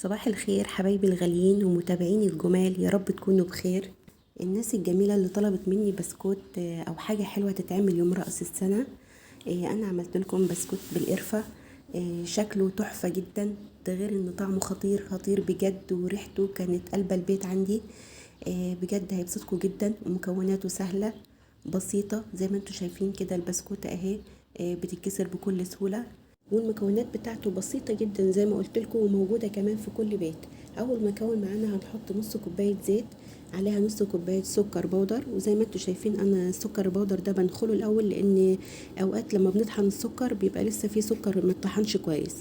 صباح الخير حبايبي الغاليين ومتابعيني الجمال، يا رب تكونوا بخير. الناس الجميلة اللي طلبت مني بسكوت او حاجة حلوة تتعمل يوم رأس السنة. انا عملت لكم بسكوت بالقرفة. شكله تحفة جدا، ده غير ان طعمه خطير خطير بجد، وريحته كانت قلب البيت عندي. بجد هيبسطكم جدا، ومكوناته سهلة بسيطة زي ما انتوا شايفين كده. البسكوتة اهي بتتكسر بكل سهولة، والمكونات بتاعته بسيطة جدا زي ما قلت لكم، وموجودة كمان في كل بيت. اول مكون معانا هنحط نص كوباية زيت، عليها نص كوباية سكر بودر. وزي ما انتوا شايفين انا السكر البودر ده بنخله الاول، لان اوقات لما بنطحن السكر بيبقى لسه فيه سكر ما اتطحنش كويس.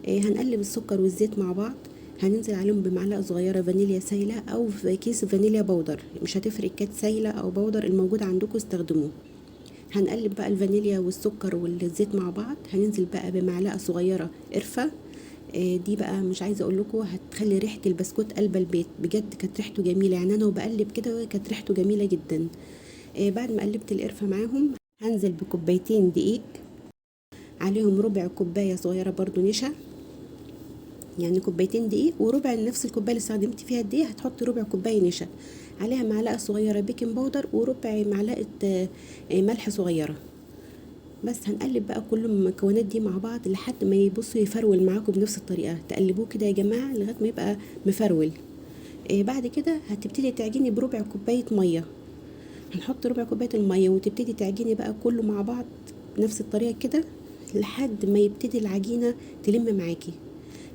هنقلب السكر والزيت مع بعض. هننزل عليهم بمعلقة صغيرة فانيليا سايلة او في كيس فانيليا بودر، مش هتفرق كانت سايلة او بودر، الموجود عندكم استخدموه. هنقلب بقى الفانيليا والسكر والزيت مع بعض. هننزل بقى بمعلقة صغيرة قرفة. دي بقى مش عايزه اقول لكم هتخلي ريحه البسكوت قلب البيت، بجد كانت ريحته جميله، يعني انا وبقلب كده كانت ريحته جميله جدا. بعد ما قلبت القرفه معاهم هنزل بكوبايتين دقيق، عليهم ربع كوبايه صغيره برضو نشا. يعني كوبايتين دقيق وربع نفس الكوبايه اللي استخدمت فيها الدقيق هتحط ربع كوبايه نشا، عليها معلقه صغيره بيكنج باودر وربع معلقه ملح صغيره. بس هنقلب بقى كل المكونات دي مع بعض لحد ما يبصوا يفرول معاكم بنفس الطريقه. تقلبوه كده يا جماعه لغايه ما يبقى مفرول. بعد كده هتبتدي تعجني بربع كوبايه ميه. هنحط ربع كوبايه الميه وتبتدي تعجني بقى كله مع بعض بنفس الطريقه كده لحد ما يبتدي العجينه تلم معاكي.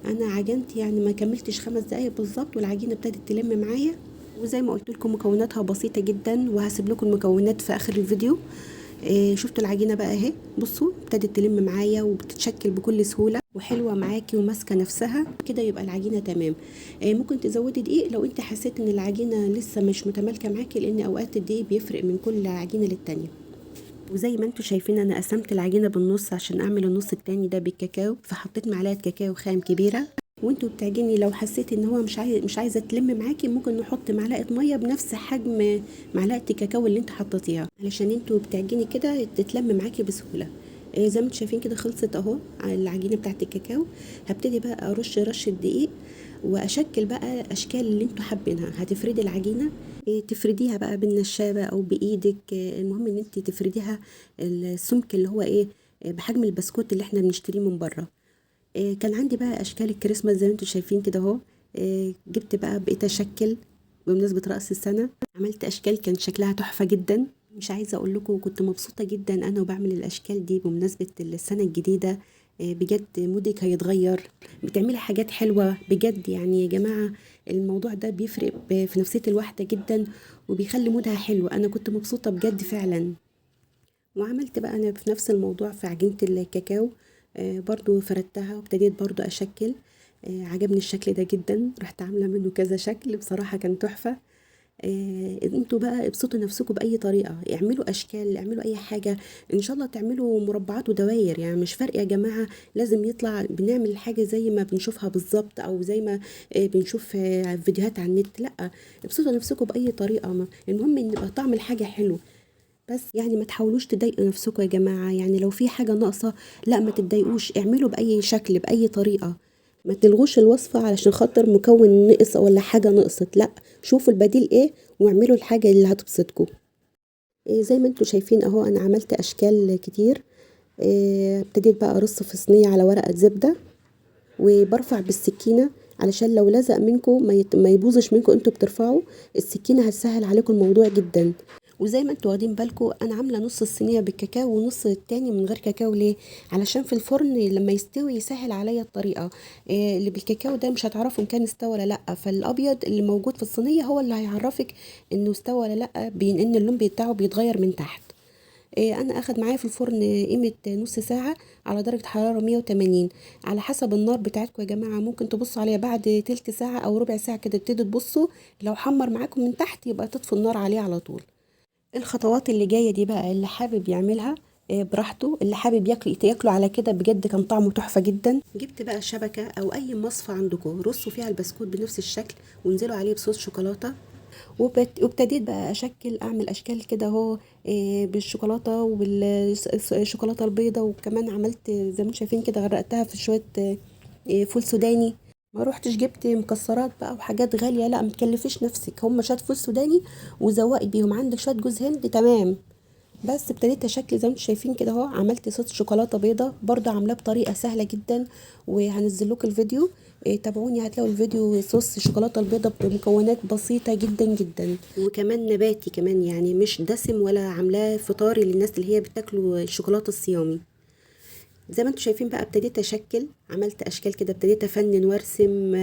انا عجنت يعني ما كملتش 5 دقايق بالظبط والعجينه ابتدت تلم معايا. وزي ما قلت لكم مكوناتها بسيطه جدا، وهسيب لكم المكونات في اخر الفيديو. شفتوا العجينه بقى اهي، بصوا ابتدت تلم معايا وبتتشكل بكل سهوله وحلوه معاكي وماسكه نفسها كده، يبقى العجينه تمام. ممكن تزودي دقيق لو انت حسيت ان العجينه لسه مش متمالكه معاكي، لان اوقات الدقيق بيفرق من كل عجينه للتانيه. وزي ما انتوا شايفين انا قسمت العجينه بالنص عشان اعمل النص التاني ده بالكاكاو، فحطيت معلقه كاكاو خام كبيره. وانتوا بتعجني لو حسيت ان هو مش عايزه تلم معاكي، ممكن نحط معلقه ميه بنفس حجم معلقه الكاكاو اللي انت حطيتيها، علشان انتوا بتعجني كده تتلم معاكي بسهوله. زي ما انتوا شايفين كده خلصت اهو على العجينه بتاعت الكاكاو. هبتدي بقى ارش رشه دقيق واشكل بقى اشكال اللي انتوا حابينها. هتفردي العجينه، تفرديها بقى بالنشابه او بايدك. المهم ان انت تفرديها السمك اللي هو ايه، بحجم البسكوت اللي احنا بنشتريه من بره. كان عندي بقى اشكال الكريسماس زي ما انتوا شايفين كده اهو. جبت بقى بقيت اشكل بمناسبة رأس السنة. عملت اشكال كان شكلها تحفة جدا، مش عايزة اقول لكم كنت مبسوطة جدا انا وبعمل الاشكال دي بمناسبة السنة الجديدة. بجد مودك هيتغير، بتعملي حاجات حلوة بجد يعني يا جماعة. الموضوع ده بيفرق في نفسية الواحدة جدا، وبيخلي مودها حلو. انا كنت مبسوطة بجد فعلا. وعملت بقى انا في نفس الموضوع في عجينة الكاكاو. برضو فردتها وابتديت برضو اشكل. عجبني الشكل ده جدا، رحت عاملة منه كذا شكل، بصراحة كان تحفة. انتوا بقى ابسطوا نفسكم بأي طريقة، اعملوا اشكال، اعملوا اي حاجة. ان شاء الله تعملوا مربعات ودواير، يعني مش فارق يا جماعة لازم يطلع بنعمل حاجة زي ما بنشوفها بالظبط او زي ما بنشوف فيديوهات على النت. لا، ابسطوا نفسكم بأي طريقة، المهم ان يبقى طعم الحاجة حلو. بس يعني ما تحاولوش تضايقوا نفسكم يا جماعة، يعني لو في حاجة ناقصة لا ما تتضايقوش، اعملوا بأي شكل بأي طريقة. ما تلغوش الوصفة علشان خاطر مكون نقص ولا حاجة نقصت، لا، شوفوا البديل ايه واعملوا الحاجة اللي هتبسطكم. إيه زي ما انتوا شايفين اهو انا عملت اشكال كتير. ابتديت بقى ارص في صينية على ورقة زبدة، وبرفع بالسكينة علشان لو لزق منكم ما يبوظش منكم انتوا بترفعوا. السكينة هتسهل عليكم الموضوع جدا. وزي ما انتوا واخدين بالكم انا عامله نص الصينيه بالكاكاو ونص التاني من غير كاكاو. ليه؟ علشان في الفرن لما يستوي يسهل عليا الطريقه. اللي بالكاكاو ده مش هتعرفوا ان كان استوى ولا لا، فالابيض اللي موجود في الصينيه هو اللي هيعرفك انه استوى ولا لا، بان اللون بتاعه بيتغير من تحت. انا اخد معايا في الفرن قيمه نص ساعه على درجه حراره 180. على حسب النار بتاعتكم يا جماعه، ممكن تبصوا عليها بعد تلت ساعه او ربع ساعه كده تبتدوا تبصوا. لو حمر معاكم من تحت يبقى تطفوا النار عليه على طول. الخطوات اللي جايه دي بقى اللي حابب يعملها براحته، اللي حابب ياكله على كده بجد كان طعمه تحفه جدا. جبت بقى شبكه او اي مصفى عندكم، رصوا فيها البسكوت بنفس الشكل وانزلوا عليه بصوص شوكولاته. وابتديت بقى اعمل اشكال كده اهو، بالشوكولاته وبالشوكولاته البيضاء. وكمان عملت زي ما انتم شايفين كده غرقتها في شويه فول سوداني. ما روحتش جبت مكسرات بقى وحاجات غاليه، لا متكلفيش نفسك، هم شويه فول سوداني وزوقي بيهم، عندك شويه جوز هند تمام. بس ابتديت اشكل زي ما انتم شايفين كده اهو. عملت صوص شوكولاته بيضه برضه عاملاه بطريقه سهله جدا، وهنزل لكم الفيديو. تابعوني هتلاقوا الفيديو صوص شوكولاته البيضه بمكونات بسيطه جدا جدا، وكمان نباتي كمان، يعني مش دسم ولا عاملاه فطاري للناس اللي هي بتاكلوا الشوكولاته الصيامي. زي ما انتم شايفين بقى ابتديت اشكل، عملت اشكال كده، ابتديت افنن وارسم.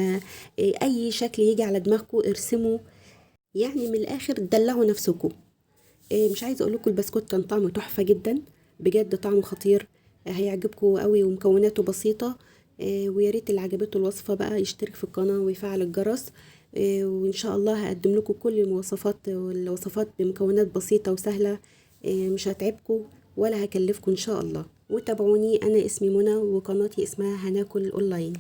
اي شكل يجي على دماغكم ارسموا، يعني من الاخر دلعوا نفسكم. مش عايزه اقول لكم البسكوت كان طعمه تحفه جدا، بجد طعمه خطير. هيعجبكم قوي ومكوناته بسيطه. ويا ريت اللي عجبته الوصفه بقى يشترك في القناه ويفعل الجرس. وان شاء الله هقدم لكم كل المواصفات والوصفات بمكونات بسيطه وسهله. مش هتعبكم ولا هكلفكم ان شاء الله. وتابعوني، انا اسمي منى وقناتي اسمها هناكل اونلاين.